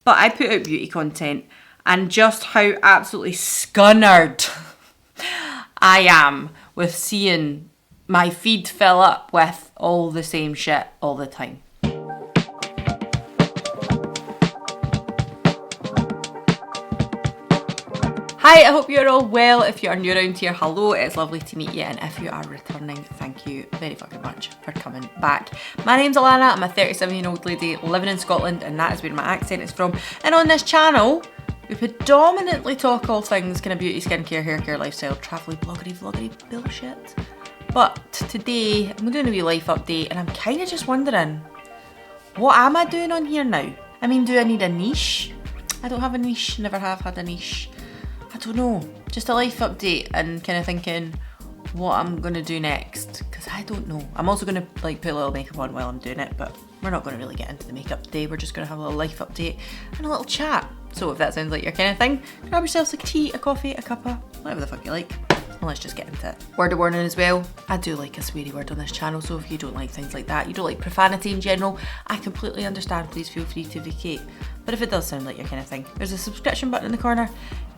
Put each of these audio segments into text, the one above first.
But I put out beauty content, and just how absolutely scunnered I am with seeing my feed fill up with all the same shit all the time. Hi, I hope you're all well. If you are new around here, hello, it's lovely to meet you, and if you are returning, thank you very fucking much for coming back. My name's Alana, I'm a 37-year-old lady living in Scotland, and that is where my accent is from. And on this channel, we predominantly talk all things kind of beauty, skincare, hair care, lifestyle, travelly, vloggery bullshit. But today, I'm doing a wee life update, and I'm kind of just wondering, what am I doing on here now? I mean, do I need a niche? I don't have a niche, never have had a niche. I don't know, just a life update and kind of thinking what I'm gonna do next, because I don't know. I'm also gonna like put a little makeup on while I'm doing it, but we're not gonna really get into the makeup today. We're just gonna have a little life update and a little chat. So if that sounds like your kind of thing, grab yourself a tea, a coffee, a cuppa, whatever the fuck you like. And let's just get into it. Word of warning as well, I do like a sweary word on this channel, so if you don't like things like that, you don't like profanity in general, I completely understand, please feel free to vacate. But if it does sound like your kind of thing, there's a subscription button in the corner,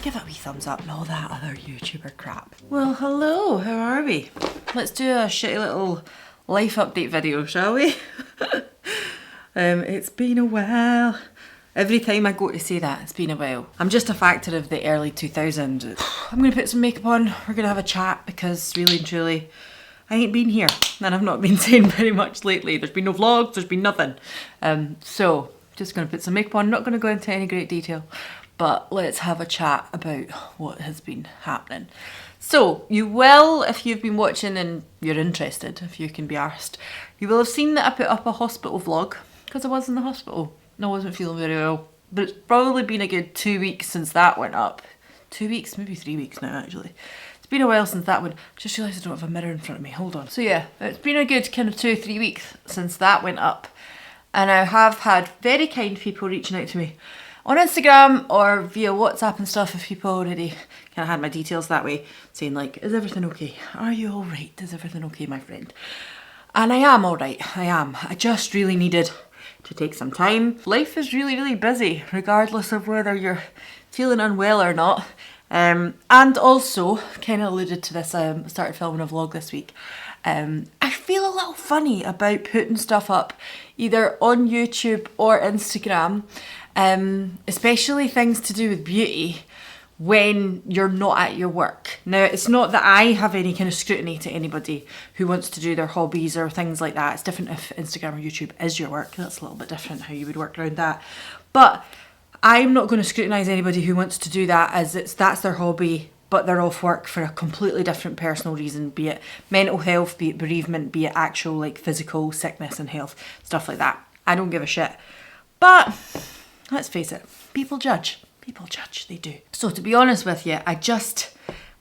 give it a wee thumbs up and all that other YouTuber crap. Well, hello, how are we? Let's do a shitty little life update video, shall we? It's been a while. Every time I go to say that, it's been a while. I'm just a factor of the early 2000s. I'm gonna put some makeup on, we're gonna have a chat, because really and truly, I ain't been here, and I've not been saying very much lately. There's been no vlogs, there's been nothing. So, just gonna put some makeup on, not gonna go into any great detail, but let's have a chat about what has been happening. So, you will, if you've been watching and you're interested, if you can be arsed, you will have seen that I put up a hospital vlog, because I was in the hospital. I wasn't feeling very well, but it's probably been a good 2 weeks since that went up. 2 weeks, maybe 3 weeks now actually. It's been a while since that one. Just realised I don't have a mirror in front of me, hold on. So yeah, it's been a good kind of 2-3 weeks since that went up. And I have had very kind people reaching out to me on Instagram or via WhatsApp and stuff, if people already kind of had my details that way, saying like, is everything okay? Are you alright? Is everything okay, my friend? And I am alright, I am. I just really needed to take some time. Life is really busy, regardless of whether you're feeling unwell or not. And also, kind of alluded to this, I started filming a vlog this week. I feel a little funny about putting stuff up either on YouTube or Instagram, especially things to do with beauty, when you're not at your work. Now, it's not that I have any kind of scrutiny to anybody who wants to do their hobbies or things like that. It's different if Instagram or YouTube is your work. That's a little bit different how you would work around that. But I'm not going to scrutinise anybody who wants to do that as that's their hobby, but they're off work for a completely different personal reason, be it mental health, be it bereavement, be it actual like physical sickness and health, stuff like that. I don't give a shit. But let's face it, people judge. People judge, they do. So to be honest with you,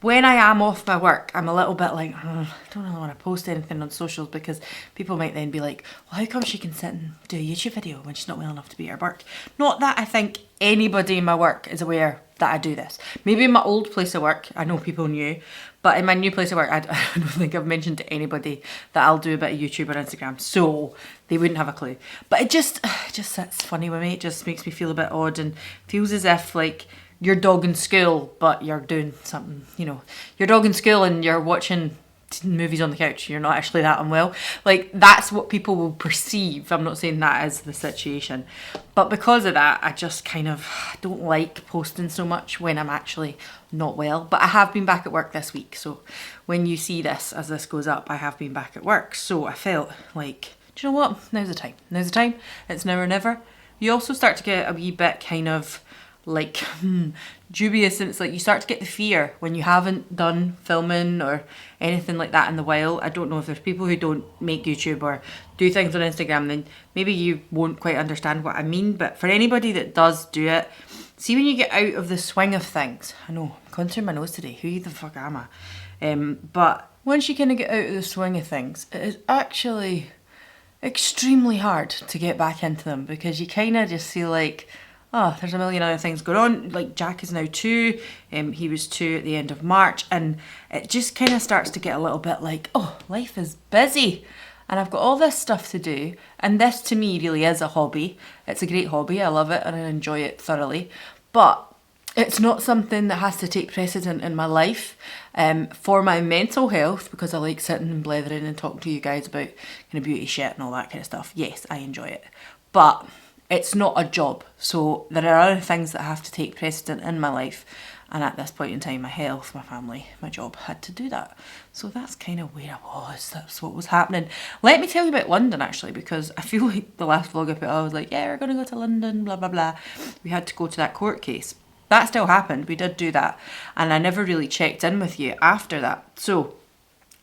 when I am off my work, I'm a little bit like, I don't really want to post anything on socials, because people might then be like, well, how come she can sit and do a YouTube video when she's not well enough to be at her work? Not that I think anybody in my work is aware that I do this. Maybe in my old place of work, I know people knew, but in my new place of work, I don't think I've mentioned to anybody that I'll do a bit of YouTube or Instagram, so they wouldn't have a clue. But it just sits funny with me. It just makes me feel a bit odd and feels as if like your dog in school, but you're doing something, you know, your dog in school and you're watching movies on the couch, you're not actually that unwell. Like, that's what people will perceive. I'm not saying that is the situation, but because of that, I just kind of don't like posting so much when I'm actually not well. But I have been back at work this week, so when you see this, as this goes up, I have been back at work. So I felt like, do you know what, now's the time, it's now or never. You also start to get a wee bit kind of like dubious, and it's like you start to get the fear when you haven't done filming or anything like that in the while. I don't know if there's people who don't make YouTube or do things on Instagram, then maybe you won't quite understand what I mean, but for anybody that does do it, see when you get out of the swing of things, I know, I'm contouring my nose today, who the fuck am I? But once you kind of get out of the swing of things, it is actually extremely hard to get back into them, because you kind of just feel like, oh, there's a million other things going on. Like, Jack is now 2, he was 2 at the end of March, and it just kind of starts to get a little bit like, oh, life is busy. and I've got all this stuff to do, and this to me really is a hobby. It's a great hobby, I love it and I enjoy it thoroughly, but it's not something that has to take precedent in my life. For my mental health, because I like sitting and blethering and talking to you guys about kind of beauty shit and all that kind of stuff. Yes, I enjoy it. But it's not a job. So there are other things that have to take precedent in my life. And at this point in time, my health, my family, my job had to do that. So that's kind of where I was. That's what was happening. Let me tell you about London, actually, because I feel like the last vlog I put, I was like, yeah, we're going to go to London, blah, blah, blah. We had to go to that court case. That still happened. We did do that. And I never really checked in with you after that. So,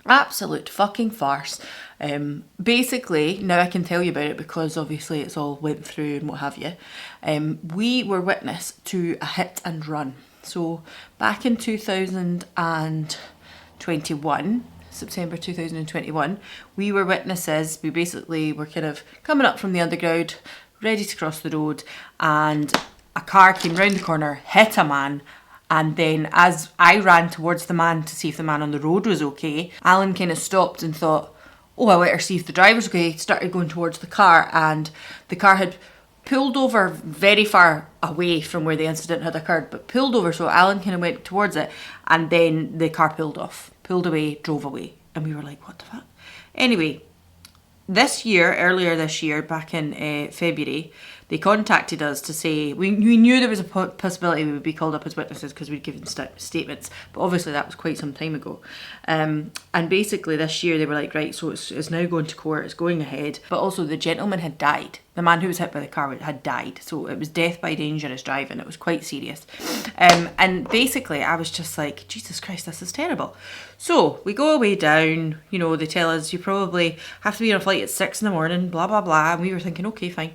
absolute fucking farce. Basically, now I can tell you about it because obviously it's all went through and what have you. We were witness to a hit and run. So, back in 2021, September 2021, we were witnesses. We basically were kind of coming up from the underground, ready to cross the road, and a car came round the corner, hit a man, and then as I ran towards the man to see if the man on the road was okay, Alan kind of stopped and thought, oh, I better see if the driver's okay. He started going towards the car, and the car had pulled over very far away from where the incident had occurred, but pulled over, so Alan kind of went towards it, and then the car pulled away, drove away, and we were like, what the fuck? Anyway, earlier this year, back in February, they contacted us to say, we knew there was a possibility we would be called up as witnesses because we'd given statements, but obviously that was quite some time ago. And basically this year they were like, right, so it's now going to court, it's going ahead, but also the gentleman had died. The man who was hit by the car had died, so it was death by dangerous driving. It was quite serious. And basically I was just like, Jesus Christ, this is terrible. So we go away down, you know, they tell us you probably have to be on a flight at 6 in the morning, blah, blah, blah. And we were thinking, okay, fine.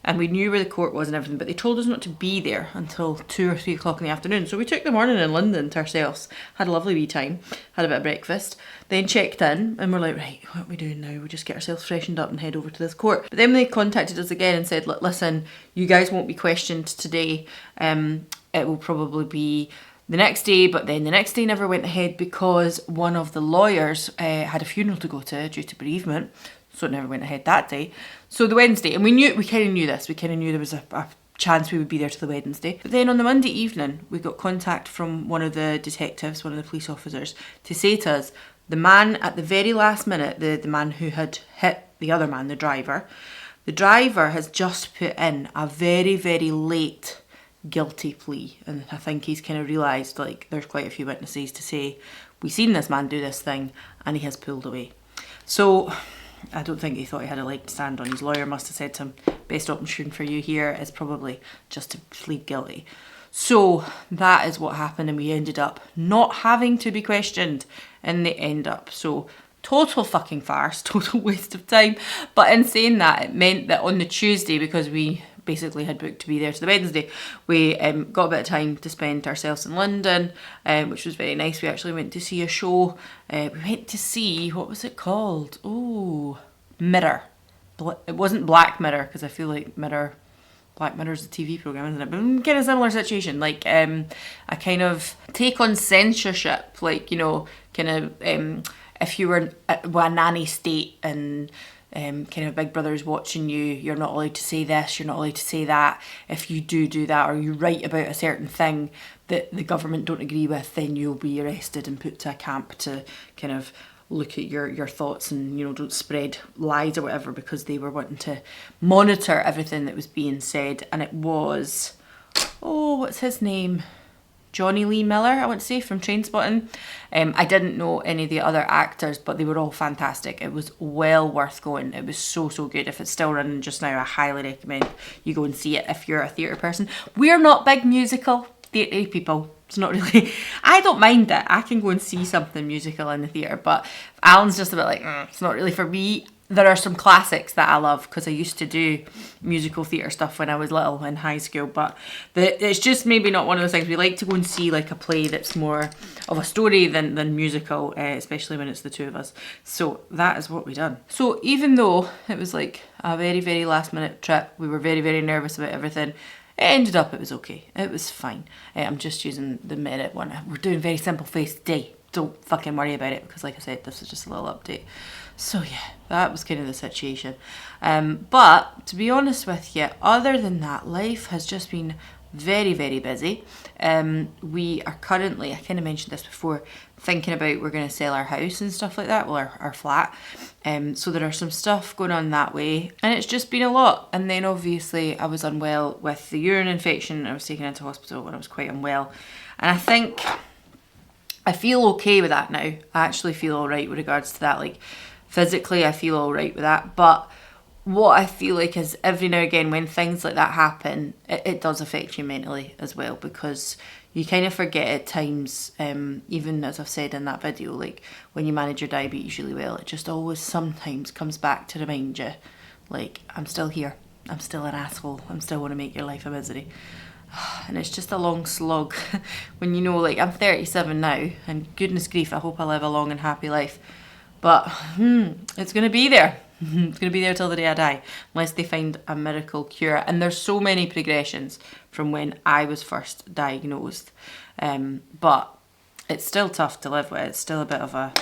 And we knew where the court was and everything, but they told us not to be there until 2 or 3 o'clock in the afternoon. So we took the morning in London to ourselves, had a lovely wee time, had a bit of breakfast, then checked in, and we're like, right, what are we doing now? We just get ourselves freshened up and head over to this court. But then they contacted us again and said, look, listen, you guys won't be questioned today. It will probably be the next day, but then the next day never went ahead because one of the lawyers had a funeral to go to due to bereavement, so it never went ahead that day. So the Wednesday, and we kind of knew this, we kind of knew there was a chance we would be there till the Wednesday. But then on the Monday evening, we got contact from one of the detectives, one of the police officers, to say to us, the man at the very last minute, the man who had hit the other man, the driver has just put in a very, very late guilty plea, and I think he's kind of realised like there's quite a few witnesses to say we've seen this man do this thing and he has pulled away. So I don't think he thought he had a leg to stand on. His lawyer must have said to him, best option for you here is probably just to plead guilty. So that is what happened, and we ended up not having to be questioned in the end up. So total fucking farce, total waste of time. But in saying that, it meant that on the Tuesday, because we basically had booked to be there to the Wednesday, we got a bit of time to spend ourselves in London, which was very nice. We actually went to see a show. We went to see, what was it called? Oh, Mirror. It wasn't Black Mirror, because I feel like Black Mirror's a TV programme, isn't it? But kind of similar situation, like a kind of take on censorship, like, you know, kind of if you were a nanny state and kind of Big Brother's watching you, you're not allowed to say this, you're not allowed to say that. If you do that, or you write about a certain thing that the government don't agree with, then you'll be arrested and put to a camp to kind of look at your thoughts and, you know, don't spread lies or whatever, because they were wanting to monitor everything that was being said. And it was, oh, what's his name? Johnny Lee Miller, I want to say, from Trainspotting. I didn't know any of the other actors, but they were all fantastic. It was well worth going. It was so good. If it's still running just now, I highly recommend you go and see it if you're a theatre person. We're not big musical theatre people. It's not really, I don't mind it. I can go and see something musical in the theatre, but Alan's just a bit like, it's not really for me. There are some classics that I love because I used to do musical theatre stuff when I was little in high school, but it's just maybe not one of those things. We like to go and see like a play that's more of a story than musical, especially when it's the two of us. So that is what we done. So even though it was like a very, very last minute trip, we were very, very nervous about everything, it ended up, it was okay. It was fine. I'm just using the Merit one. We're doing very simple face today. Don't fucking worry about it because, like I said, this is just a little update. So yeah, that was kind of the situation. But to be honest with you, other than that, life has just been very, very busy. We are currently, I kind of mentioned this before, thinking about we're going to sell our house and stuff like that, well, our flat. So there are some stuff going on that way, and it's just been a lot. And then obviously I was unwell with the urine infection. I was taken into hospital when I was quite unwell. And I think I feel okay with that now. I actually feel all right with regards to that. Like, physically, I feel all right with that. But what I feel like is every now and again when things like that happen, it does affect you mentally as well, because you kind of forget at times, even as I've said in that video, like when you manage your diabetes really well, it just always sometimes comes back to remind you, like, I'm still here. I'm still an asshole. I'm still want to make your life a misery. And it's just a long slog when you know, like, I'm 37 now, and goodness grief, I hope I live a long and happy life. But it's going to be there. It's going to be there till the day I die, unless they find a miracle cure. And there's so many progressions from when I was first diagnosed. But it's still tough to live with. It's still a bit of a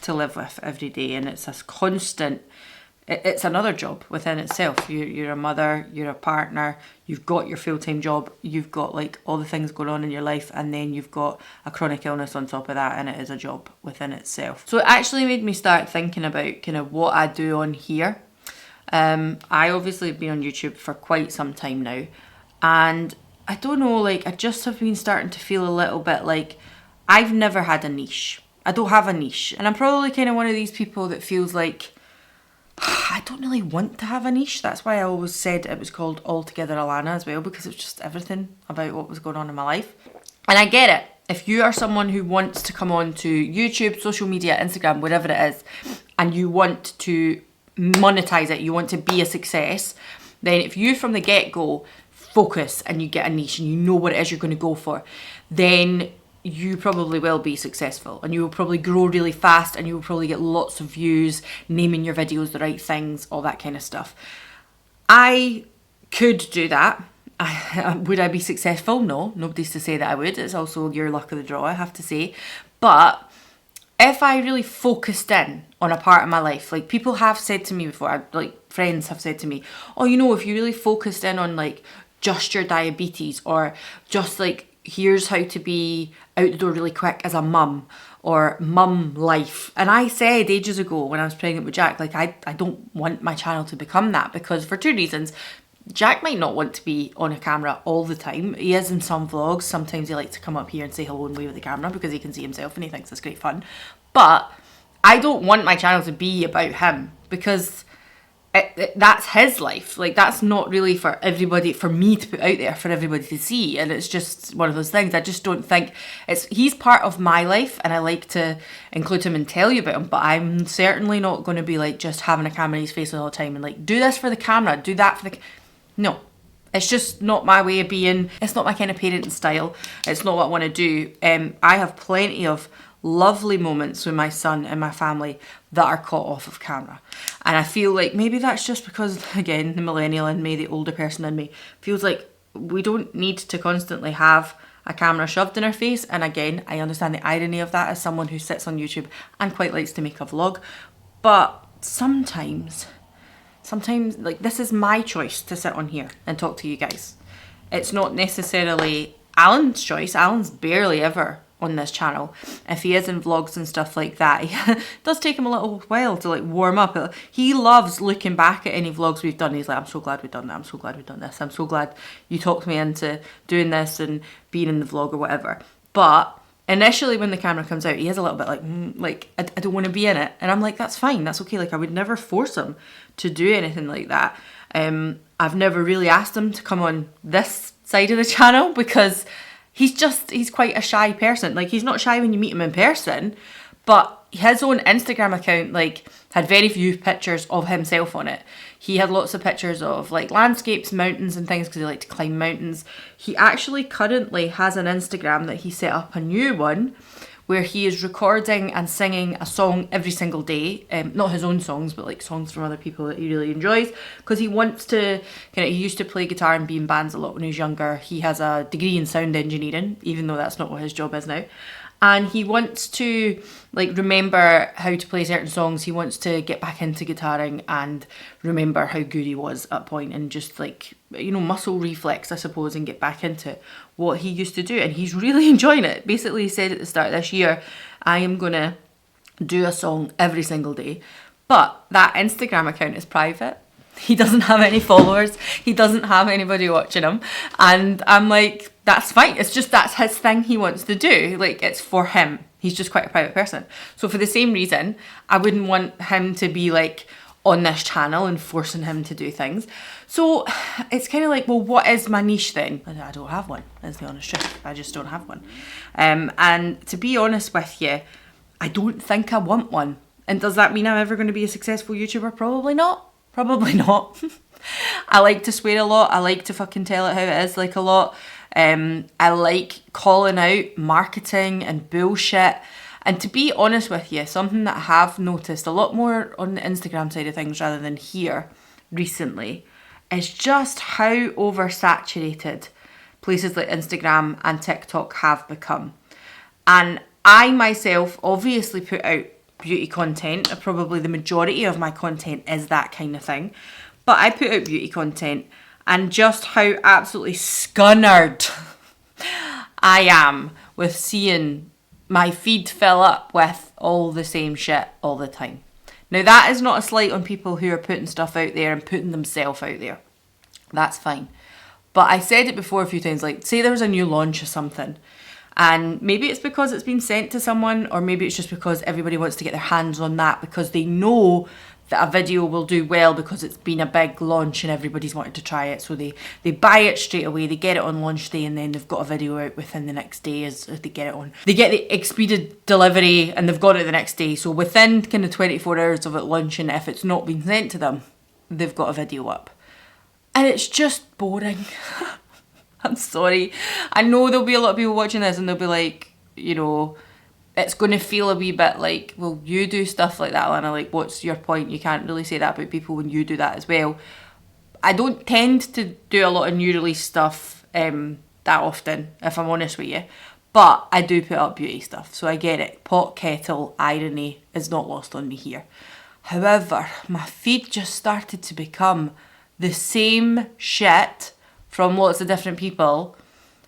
to live with every day. And it's a constant, it's another job within itself. You're a mother, you're a partner, you've got your full-time job, you've got like all the things going on in your life, and then you've got a chronic illness on top of that, and it is a job within itself. So it actually made me start thinking about kind of what I do on here. I obviously have been on YouTube for quite some time now, and I don't know, like, I just have been starting to feel a little bit like I've never had a niche. I don't have a niche, and I'm probably kind of one of these people that feels like I don't really want to have a niche. That's why I always said it was called Altogether Alana as well, because it's just everything about what was going on in my life. And I get it. If you are someone who wants to come on to YouTube, social media, Instagram, whatever it is, and you want to monetize it, you want to be a success, then if you from the get-go focus and you get a niche and you know what it is you're going to go for, then you probably will be successful, and you will probably grow really fast, and you will probably get lots of views, naming your videos the right things, all that kind of stuff. I could do that. Would I be successful? No, nobody's to say that I would. It's also your luck of the draw, I have to say. But if I really focused in on a part of my life, like people have said to me before, like friends have said to me, oh, you know, if you really focused in on like just your diabetes, or just like here's how to be out the door really quick as a mum, or mum life. And I said ages ago when I was pregnant with Jack, like I don't want my channel to become that, because for two reasons. Jack might not want to be on a camera all the time. He is in some vlogs. Sometimes he likes to come up here and say hello and wave at the camera because he can see himself and he thinks it's great fun. But I don't want my channel to be about him, because that's his life. Like, that's not really for everybody, for me to put out there for everybody to see. And it's just one of those things. I just don't think he's part of my life, and I like to include him and tell you about him, but I'm certainly not going to be like just having a camera in his face all the time and like, do this for the camera, do that for the no. It's just not my way of being. It's not my kind of parenting style. It's not what I want to do. I have plenty of lovely moments with my son and my family that are caught off of camera. And I feel like maybe that's just because, again, the millennial in me, the older person in me, feels like we don't need to constantly have a camera shoved in our face. And again, I understand the irony of that as someone who sits on YouTube and quite likes to make a vlog. But sometimes, like, this is my choice to sit on here and talk to you guys. It's not necessarily Alan's choice. Alan's barely ever on this channel. If he is in vlogs and stuff like that, it does take him a little while to like warm up. He loves looking back at any vlogs we've done. He's like, I'm so glad we've done that. I'm so glad we've done this. I'm so glad you talked me into doing this and being in the vlog or whatever. But initially when the camera comes out, he is a little bit like, I don't want to be in it. And I'm like, that's fine. That's okay. Like, I would never force him to do anything like that. I've never really asked him to come on this side of the channel, because he's quite a shy person. Like, he's not shy when you meet him in person, but his own Instagram account, like, had very few pictures of himself on it. He had lots of pictures of like landscapes, mountains and things, because he liked to climb mountains. He actually currently has an Instagram that he set up, a new one, where he is recording and singing a song every single day. Not his own songs, but like songs from other people that he really enjoys, because he wants to he used to play guitar and be in bands a lot when he was younger. He has a degree in sound engineering, even though that's not what his job is now. And he wants to like remember how to play certain songs. He wants to get back into guitaring and remember how good he was at a point, and just like, you know, muscle reflex, I suppose, and get back into what he used to do. And he's really enjoying it. Basically, he said at the start of this year, I am gonna do a song every single day. But that Instagram account is private. He doesn't have any followers. He doesn't have anybody watching him. And I'm like, that's fine. It's just, that's his thing he wants to do. Like, it's for him. He's just quite a private person. So for the same reason, I wouldn't want him to be like on this channel and forcing him to do things. So it's kind of like, well, what is my niche then? I don't have one, is the honest truth. I just don't have one. And to be honest with you, I don't think I want one. And does that mean I'm ever going to be a successful YouTuber? Probably not. Probably not. I like to swear a lot. I like to fucking tell it how it is, like, a lot. I like calling out marketing and bullshit. And to be honest with you, something that I have noticed a lot more on the Instagram side of things rather than here recently is just how oversaturated places like Instagram and TikTok have become. And I myself obviously put out beauty content. Probably the majority of my content is that kind of thing. But I put out beauty content, and just how absolutely scunnered I am with seeing my feed fill up with all the same shit all the time. Now, that is not a slight on people who are putting stuff out there and putting themselves out there. That's fine. But I said it before a few times, like, say there was a new launch of something, and maybe it's because it's been sent to someone, or maybe it's just because everybody wants to get their hands on that because they know that a video will do well because it's been a big launch and everybody's wanted to try it. So they buy it straight away, they get it on launch day, and then they've got a video out within the next day as they get it on. They get the expedited delivery and they've got it the next day. So within kind of 24 hours of it launching, if it's not been sent to them, they've got a video up. And it's just boring. I'm sorry. I know there'll be a lot of people watching this and they'll be like, you know, it's going to feel a wee bit like, well, you do stuff like that, Lana. Like, what's your point? You can't really say that about people when you do that as well. I don't tend to do a lot of new release stuff that often, if I'm honest with you. But I do put up beauty stuff, so I get it. Pot, kettle, irony is not lost on me here. However, my feed just started to become the same shit from lots of different people,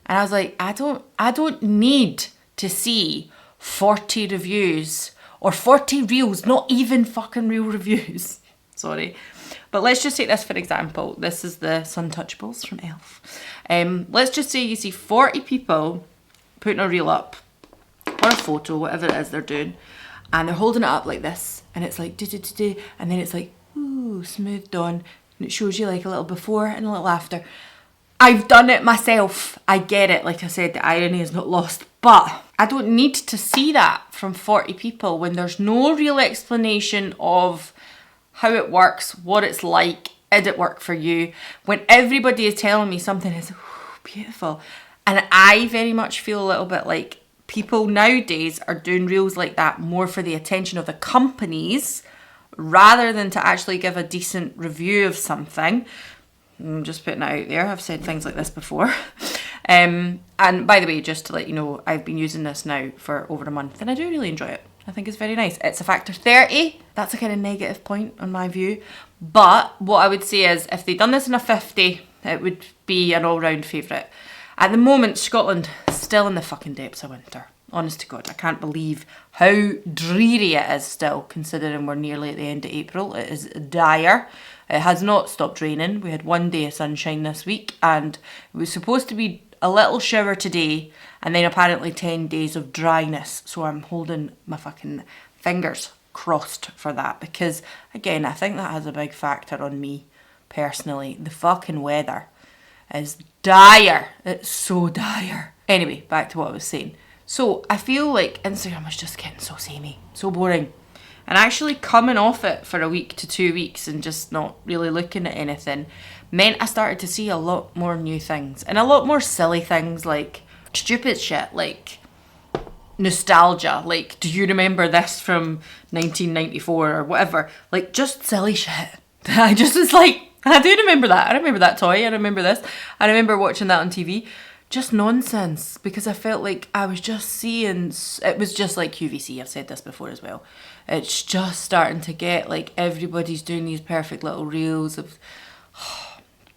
and I was like, I don't need to see 40 reviews or 40 reels, not even fucking real reviews. Sorry. But let's just take this for example. This is the Suntouchables from Elf. Let's just say you see 40 people putting a reel up, or a photo, whatever it is they're doing, and they're holding it up like this, and it's like do, and then it's like, ooh, smoothed on, and it shows you like a little before and a little after. I've done it myself. I get it. Like I said, the irony is not lost. But I don't need to see that from 40 people when there's no real explanation of how it works, what it's like, did it work for you, when everybody is telling me something is beautiful. And I very much feel a little bit like people nowadays are doing reels like that more for the attention of the companies rather than to actually give a decent review of something. I'm just putting it out there. I've said things like this before. And by the way, just to let you know, I've been using this now for over a month and I do really enjoy it. I think it's very nice. It's a factor 30. That's a kind of negative point on my view. But what I would say is if they'd done this in a 50, it would be an all-round favourite. At the moment, Scotland is still in the fucking depths of winter. Honest to God, I can't believe how dreary it is still, considering we're nearly at the end of April. It is dire. It has not stopped raining. We had one day of sunshine this week, and it was supposed to be a little shower today, and then apparently 10 days of dryness. So I'm holding my fucking fingers crossed for that, because again, I think that has a big factor on me personally. The fucking weather is dire. It's so dire. Anyway, back to what I was saying. So I feel like Instagram was just getting so samey, so boring. And actually coming off it for a week to 2 weeks and just not really looking at anything meant I started to see a lot more new things. And a lot more silly things, like stupid shit, like nostalgia. Like, do you remember this from 1994 or whatever? Like, just silly shit. I just was like, I do remember that. I remember that toy. I remember this. I remember watching that on TV. just nonsense, because I felt like I was just seeing, it was just like QVC, I've said this before as well. It's just starting to get like everybody's doing these perfect little reels of,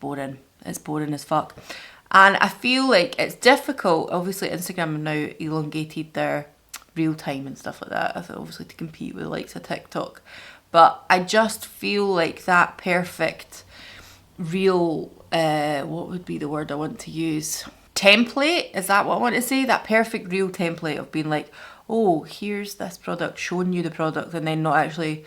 boring. It's boring as fuck. And I feel like it's difficult. Obviously, Instagram have now elongated their real time and stuff like that, obviously to compete with the likes of TikTok. But I just feel like that perfect real, what would be the word I want to use? Template? Is that what I want to say? That perfect real template of being like, oh, here's this product, showing you the product, and then not actually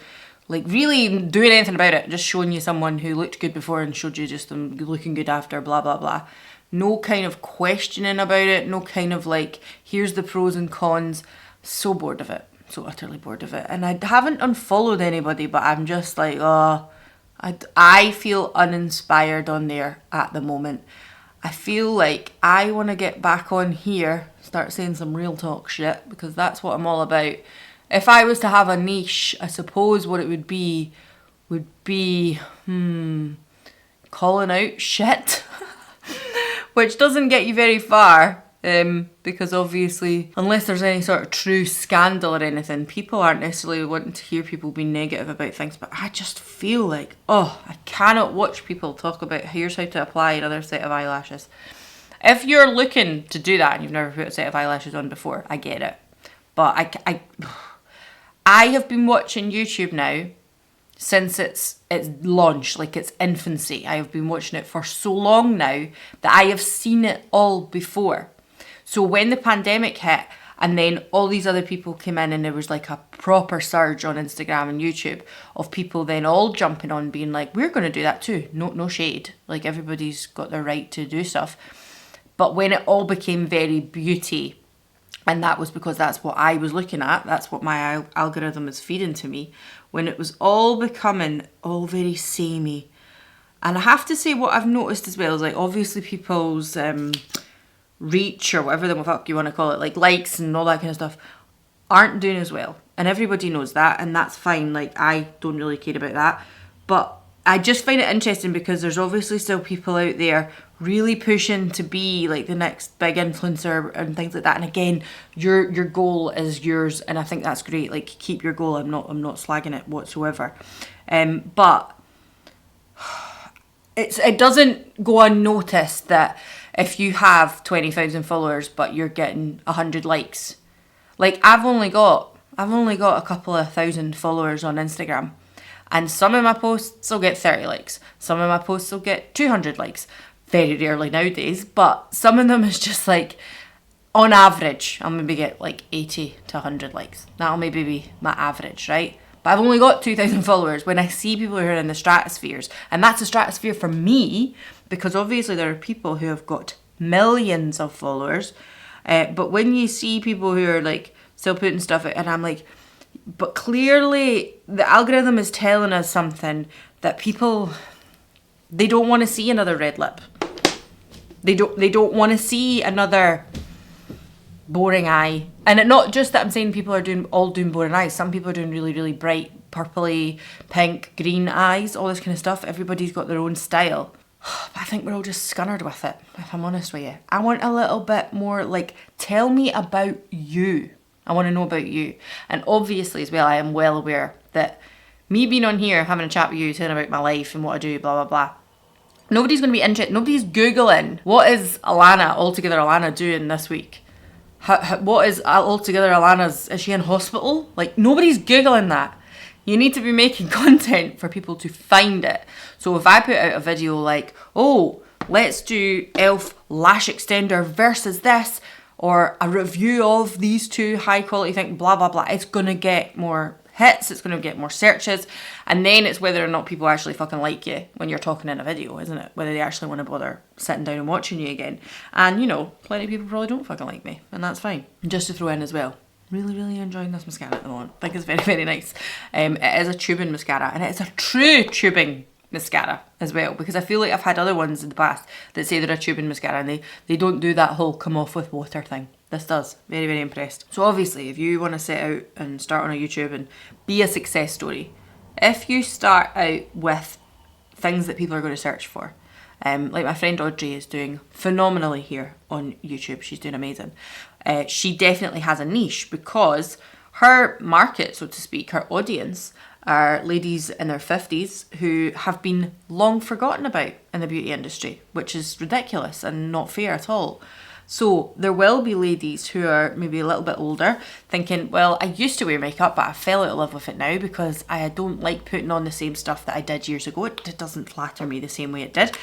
like really doing anything about it, just showing you someone who looked good before and showed you just them looking good after, blah, blah, blah. No kind of questioning about it, no kind of like, here's the pros and cons. So bored of it, so utterly bored of it. And I haven't unfollowed anybody, but I'm just like, oh, I feel uninspired on there at the moment. I feel like I want to get back on here, start saying some real talk shit, because that's what I'm all about. If I was to have a niche, I suppose what it would be calling out shit, which doesn't get you very far. Because obviously, unless there's any sort of true scandal or anything, people aren't necessarily wanting to hear people be negative about things. But I just feel like, I cannot watch people talk about here's how to apply another set of eyelashes. If you're looking to do that and you've never put a set of eyelashes on before, I get it. But I have been watching YouTube now since it's launched, like its infancy. I have been watching it for so long now that I have seen it all before. So when the pandemic hit and then all these other people came in and there was like a proper surge on Instagram and YouTube of people then all jumping on being like, we're going to do that too. No shade. Like everybody's got their right to do stuff. But when it all became very beauty, and that was because that's what I was looking at, that's what my algorithm is feeding to me, when it was all becoming all very samey. And I have to say what I've noticed as well is like obviously people's reach or whatever the fuck you want to call it, like likes and all that kind of stuff, aren't doing as well. And everybody knows that, and that's fine. Like I don't really care about that. But I just find it interesting because there's obviously still people out there really pushing to be like the next big influencer and things like that. And again, your goal is yours, and I think that's great. Like keep your goal. I'm not slagging it whatsoever. But it doesn't go unnoticed that if you have 20,000 followers but you're getting 100 likes. Like I've only got a couple of thousand followers on Instagram, and some of my posts will get 30 likes. Some of my posts will get 200 likes. Very rarely nowadays, but some of them is just like, on average, I'll maybe get like 80 to 100 likes. That'll maybe be my average, right? But I've only got 2,000 followers. When I see people who are in the stratospheres, and that's a stratosphere for me, because obviously there are people who have got millions of followers. But when you see people who are like still putting stuff out, and I'm like, but clearly the algorithm is telling us something that people, they don't want to see another red lip. They don't want to see another boring eye. And it not just that I'm saying people are doing boring eyes. Some people are doing really, really bright, purpley, pink, green eyes, all this kind of stuff. Everybody's got their own style. But I think we're all just scunnered with it, if I'm honest with you. I want a little bit more like, tell me about you. I want to know about you. And obviously as well, I am well aware that me being on here, having a chat with you, telling about my life and what I do, blah, blah, blah. Nobody's going to be interested. Nobody's Googling, what is Altogether Alana doing this week? What is Altogether Alana's, is she in hospital? Like, nobody's Googling that. You need to be making content for people to find it. So if I put out a video like, oh, let's do e.l.f. lash extender versus this, or a review of these two high quality things, blah, blah, blah, it's going to get more hits, it's going to get more searches, and then it's whether or not people actually fucking like you when you're talking in a video, isn't it? Whether they actually want to bother sitting down and watching you again. And you know, plenty of people probably don't fucking like me, and that's fine. And just to throw in as well, really, really enjoying this mascara at the moment. I think it's very, very nice. It is a tubing mascara, and it's a true tubing mascara as well, because I feel like I've had other ones in the past that say they're a tubing mascara and they don't do that whole come off with water thing. This does. Very, very impressed. So obviously, if you want to set out and start on a YouTube and be a success story, if you start out with things that people are going to search for, Like my friend Audrey is doing phenomenally here on YouTube. She's doing amazing. She definitely has a niche because her market, so to speak, her audience are ladies in their 50s who have been long forgotten about in the beauty industry, which is ridiculous and not fair at all. So there will be ladies who are maybe a little bit older thinking, well, I used to wear makeup, but I fell out of love with it now because I don't like putting on the same stuff that I did years ago. It doesn't flatter me the same way it did.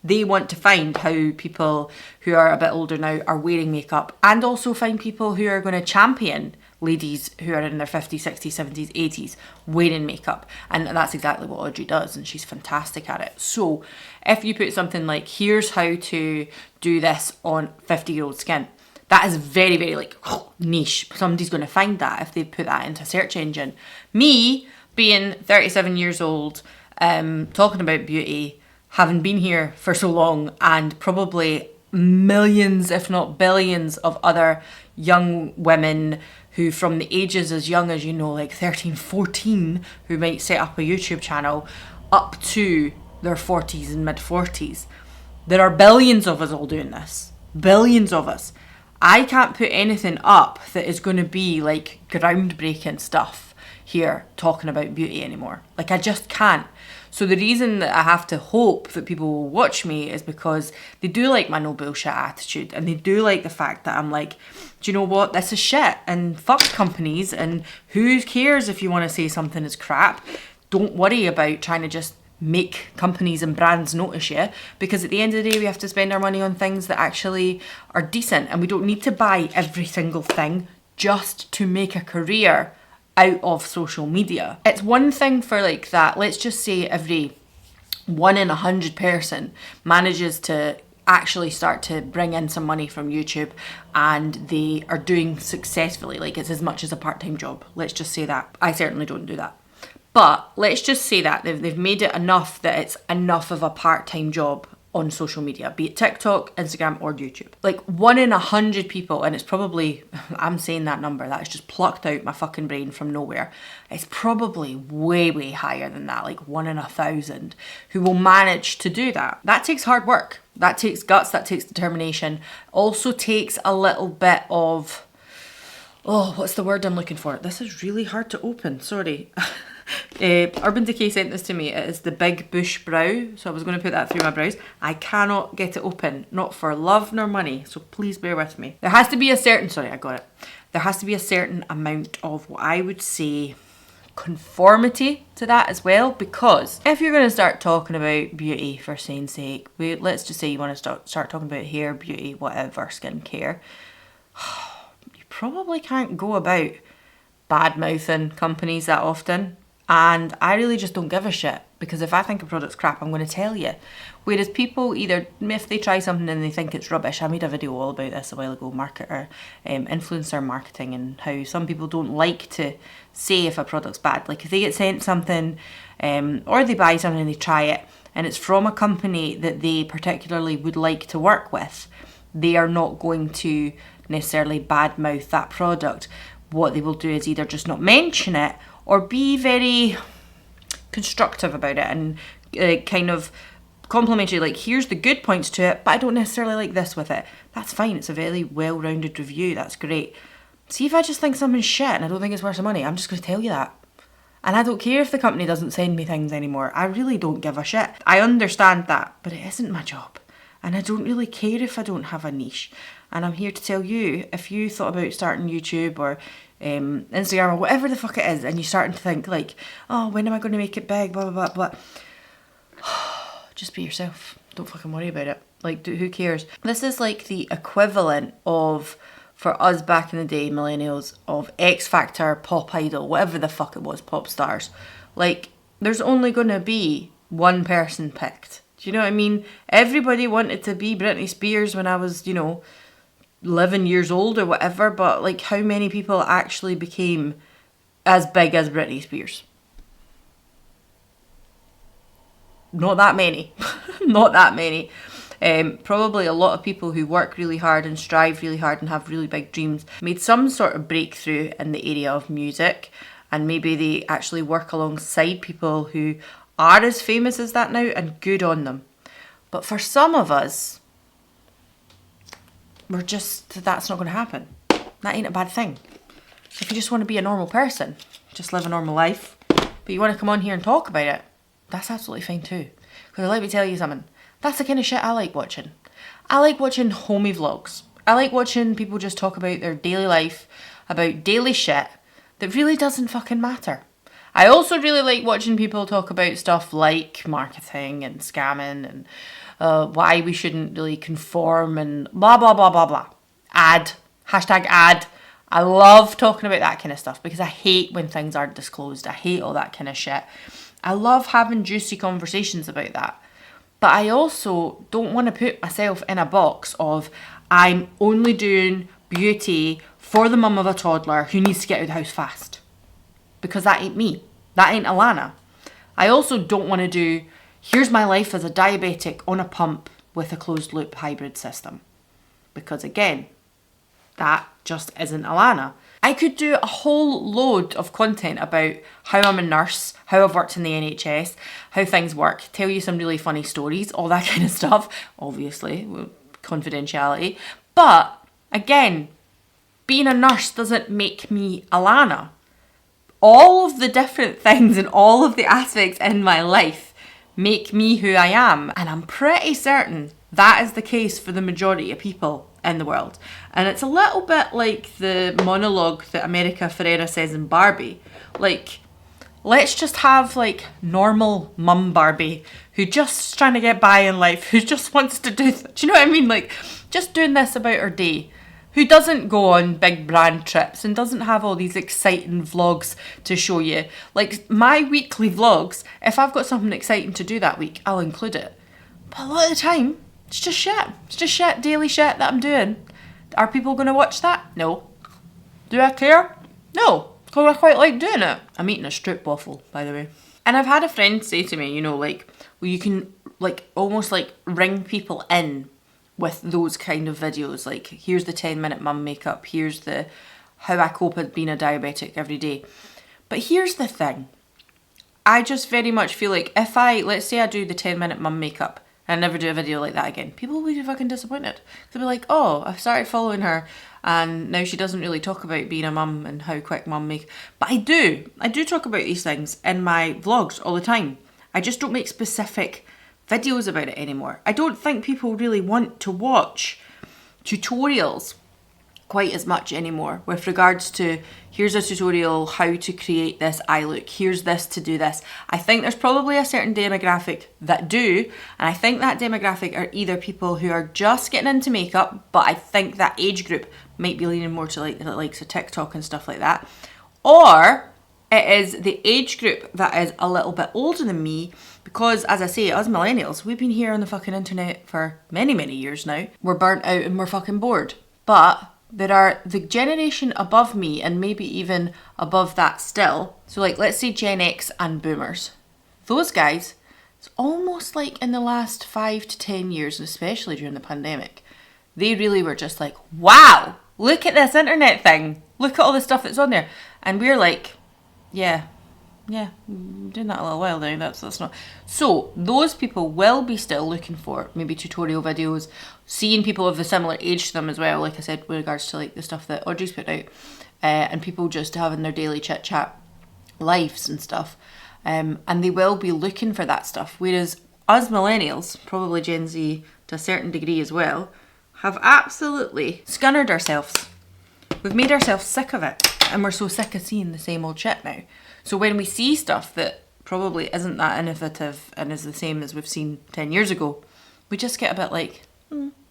They want to find how people who are a bit older now are wearing makeup, and also find people who are going to champion ladies who are in their 50s, 60s, 70s, 80s wearing makeup. And that's exactly what Audrey does, and she's fantastic at it. So if you put something like, here's how to do this on 50-year-old skin, that is very, very like niche. Somebody's going to find that if they put that into a search engine. Me, being 37 years old, talking about beauty, having been here for so long, and probably millions, if not billions, of other young women who from the ages as young as, like 13, 14, who might set up a YouTube channel up to their 40s and mid 40s. There are billions of us all doing this. Billions of us. I can't put anything up that is going to be like groundbreaking stuff here talking about beauty anymore. Like, I just can't. So the reason that I have to hope that people will watch me is because they do like my no bullshit attitude, and they do like the fact that I'm like, do you know what, this is shit, and fuck companies, and who cares if you want to say something is crap. Don't worry about trying to just make companies and brands notice you, because at the end of the day we have to spend our money on things that actually are decent, and we don't need to buy every single thing just to make a career out of social media. It's one thing for like that, let's just say every 1 in 100 person manages to actually start to bring in some money from YouTube, and they are doing successfully, like it's as much as a part-time job. Let's just say that. I certainly don't do that. But let's just say that they've made it enough that it's enough of a part-time job on social media, be it TikTok, Instagram, or YouTube. Like 1 in 100 people, and it's probably, I'm saying that number, that's just plucked out my fucking brain from nowhere. It's probably way, way higher than that, like 1 in 1,000 who will manage to do that. That takes hard work. That takes guts, that takes determination. Also takes a little bit of, what's the word I'm looking for? This is really hard to open, sorry. Urban Decay sent this to me. It is the Big Bush Brow, so I was going to put that through my brows. I cannot get it open, not for love nor money, so please bear with me. There has to be a certain, there has to be a certain amount of what I would say conformity to that as well, because if you're going to start talking about beauty for saying sake, let's just say you want to start talking about hair, beauty, whatever, skincare, you probably can't go about bad mouthing companies that often. And I really just don't give a shit, because if I think a product's crap, I'm going to tell you. Whereas people, either if they try something and they think it's rubbish, I made a video all about this a while ago, influencer marketing, and how some people don't like to say if a product's bad. Like if they get sent something or they buy something and they try it and it's from a company that they particularly would like to work with, they are not going to necessarily badmouth that product. What they will do is either just not mention it or be very constructive about it and kind of complimentary, like here's the good points to it, but I don't necessarily like this with it. That's fine, it's a very well-rounded review, that's great. See, if I just think something's shit and I don't think it's worth the money, I'm just going to tell you that. And I don't care if the company doesn't send me things anymore. I really don't give a shit. I understand that, but it isn't my job. And I don't really care if I don't have a niche. And I'm here to tell you, if you thought about starting YouTube or Instagram or whatever the fuck it is, and you're starting to think like, oh, when am I going to make it big, blah, blah, blah, blah. Just be yourself. Don't fucking worry about it. Like, who cares? This is like the equivalent of, for us back in the day, millennials, of X Factor, Pop Idol, whatever the fuck it was, pop stars. Like, there's only going to be one person picked. Do you know what I mean? Everybody wanted to be Britney Spears when I was, 11 years old or whatever, but like how many people actually became as big as Britney Spears? Not that many. Not that many. Probably a lot of people who work really hard and strive really hard and have really big dreams made some sort of breakthrough in the area of music, and maybe they actually work alongside people who are as famous as that now, and good on them. But for some of us, that's not going to happen. That ain't a bad thing. If you just want to be a normal person, just live a normal life, but you want to come on here and talk about it, that's absolutely fine too. Because let me tell you something, that's the kind of shit I like watching. I like watching homey vlogs. I like watching people just talk about their daily life, about daily shit that really doesn't fucking matter. I also really like watching people talk about stuff like marketing and scamming and why we shouldn't really conform and blah, blah, blah, blah, blah. Hashtag ad. I love talking about that kind of stuff because I hate when things aren't disclosed. I hate all that kind of shit. I love having juicy conversations about that. But I also don't want to put myself in a box of I'm only doing beauty for the mum of a toddler who needs to get out of the house fast. Because that ain't me. That ain't Alana. I also don't want to do, here's my life as a diabetic on a pump with a closed loop hybrid system. Because again, that just isn't Alana. I could do a whole load of content about how I'm a nurse, how I've worked in the NHS, how things work, tell you some really funny stories, all that kind of stuff, obviously, confidentiality. But again, being a nurse doesn't make me Alana. All of the different things and all of the aspects in my life make me who I am. And I'm pretty certain that is the case for the majority of people in the world. And it's a little bit like the monologue that America Ferrera says in Barbie. Like, let's just have like normal mum Barbie who just trying to get by in life, who just wants to do you know what I mean? Like, just doing this about her day. Who doesn't go on big brand trips and doesn't have all these exciting vlogs to show you. Like my weekly vlogs, if I've got something exciting to do that week, I'll include it. But a lot of the time, it's just shit. It's just shit, daily shit that I'm doing. Are people going to watch that? No. Do I care? No, because I quite like doing it. I'm eating a strip waffle, by the way. And I've had a friend say to me, you know, like, well, you can like almost like ring people in with those kind of videos, like here's the 10-minute mum makeup, here's the how I cope with being a diabetic every day. But here's the thing, I just very much feel like if let's say I do the 10-minute mum makeup and I never do a video like that again, people will be fucking disappointed. They'll be like, oh, I've started following her and now she doesn't really talk about being a mum and how quick mum make. But I do talk about these things in my vlogs all the time. I just don't make specific videos about it anymore. I don't think people really want to watch tutorials quite as much anymore with regards to here's a tutorial how to create this eye look, here's this to do this. I think there's probably a certain demographic that do, and I think that demographic are either people who are just getting into makeup, but I think that age group might be leaning more to like the likes of TikTok and stuff like that, or it is the age group that is a little bit older than me, because as I say, us millennials, we've been here on the fucking internet for many, many years now. We're burnt out and we're fucking bored. But there are the generation above me and maybe even above that still. So like, let's say Gen X and boomers. Those guys, it's almost like in the last 5 to 10 years, especially during the pandemic, they really were just like, wow, look at this internet thing. Look at all the stuff that's on there. And we're like, yeah, I'm doing that a little while now, that's not. So those people will be still looking for maybe tutorial videos, seeing people of a similar age to them as well, like I said, with regards to like the stuff that Audrey's put out, and people just having their daily chit chat lives and stuff, and they will be looking for that stuff. Whereas us millennials, probably Gen Z to a certain degree as well, have absolutely scunnered ourselves. We've made ourselves sick of it, and we're so sick of seeing the same old shit now. So when we see stuff that probably isn't that innovative and is the same as we've seen 10 years ago, we just get a bit like,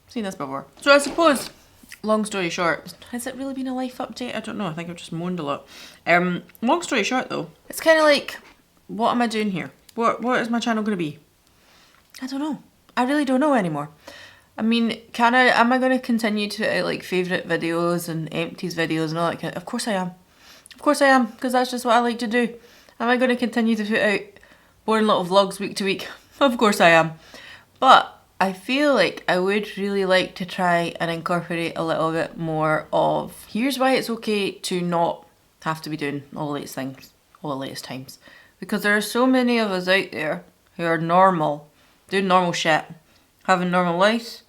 seen this before. So I suppose, long story short, has it really been a life update? I don't know, I think I've just moaned a lot. Long story short though, it's kind of like, what am I doing here? What is my channel going to be? I don't know. I really don't know anymore. I mean, am I going to continue to put out like favourite videos and empties videos and all that kind of, of course I am. Of course I am, because that's just what I like to do. Am I going to continue to put out boring little vlogs week to week? Of course I am. But I feel like I would really like to try and incorporate a little bit more of, here's why it's okay to not have to be doing all the latest things, all the latest times. Because there are so many of us out there who are normal, doing normal shit, having normal lives,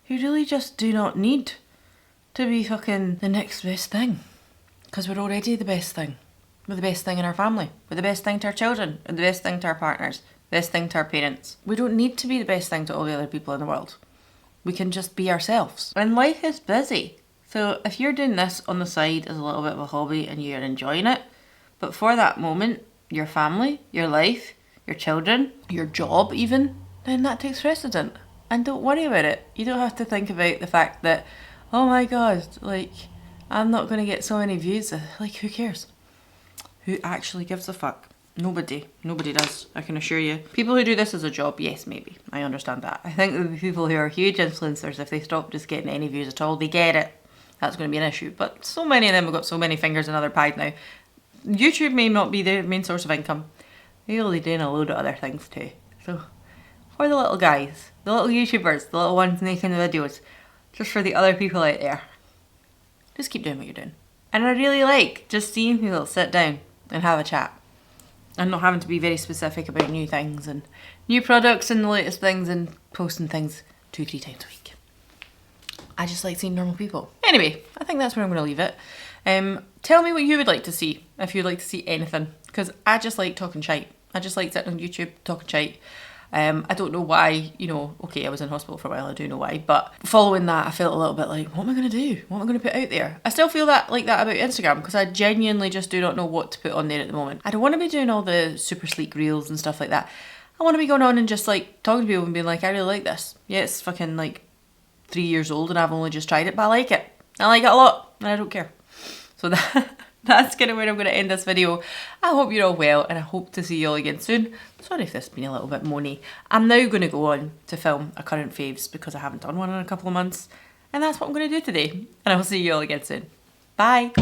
who really just do not need to be fucking the next best thing. Because we're already the best thing. We're the best thing in our family. We're the best thing to our children. We're the best thing to our partners. Best thing to our parents. We don't need to be the best thing to all the other people in the world. We can just be ourselves. And life is busy. So if you're doing this on the side as a little bit of a hobby and you're enjoying it, but for that moment, your family, your life, your children, your job even, then that takes precedent. And don't worry about it. You don't have to think about the fact that, oh my God, like, I'm not going to get so many views. Like, who cares? Who actually gives a fuck? Nobody. Nobody does, I can assure you. People who do this as a job, yes, maybe. I understand that. I think the people who are huge influencers, if they stop just getting any views at all, they get it. That's going to be an issue. But so many of them have got so many fingers in other pies now. YouTube may not be their main source of income. They're really doing a load of other things too. So, for the little guys, the little YouTubers, the little ones making the videos, just for the other people out there, just keep doing what you're doing. And I really like just seeing people sit down and have a chat. And not having to be very specific about new things and new products and the latest things and posting things 2-3 times a week. I just like seeing normal people. Anyway, I think that's where I'm going to leave it. Tell me what you would like to see, if you'd like to see anything. Because I just like talking shite. I just like sitting on YouTube talking shite. I don't know why, you know, okay, I was in hospital for a while, I do know why, but following that I felt a little bit like, what am I going to do? What am I going to put out there? I still feel like that about Instagram, because I genuinely just do not know what to put on there at the moment. I don't want to be doing all the super sleek reels and stuff like that. I want to be going on and just like talking to people and being like, I really like this. Yeah, it's fucking like 3 years old and I've only just tried it, but I like it. I like it a lot and I don't care. So that's kind of where I'm going to end this video. I hope you're all well and I hope to see you all again soon. Sorry if this has been a little bit moany. I'm now going to go on to film a current faves because I haven't done one in a couple of months. And that's what I'm going to do today. And I will see you all again soon. Bye.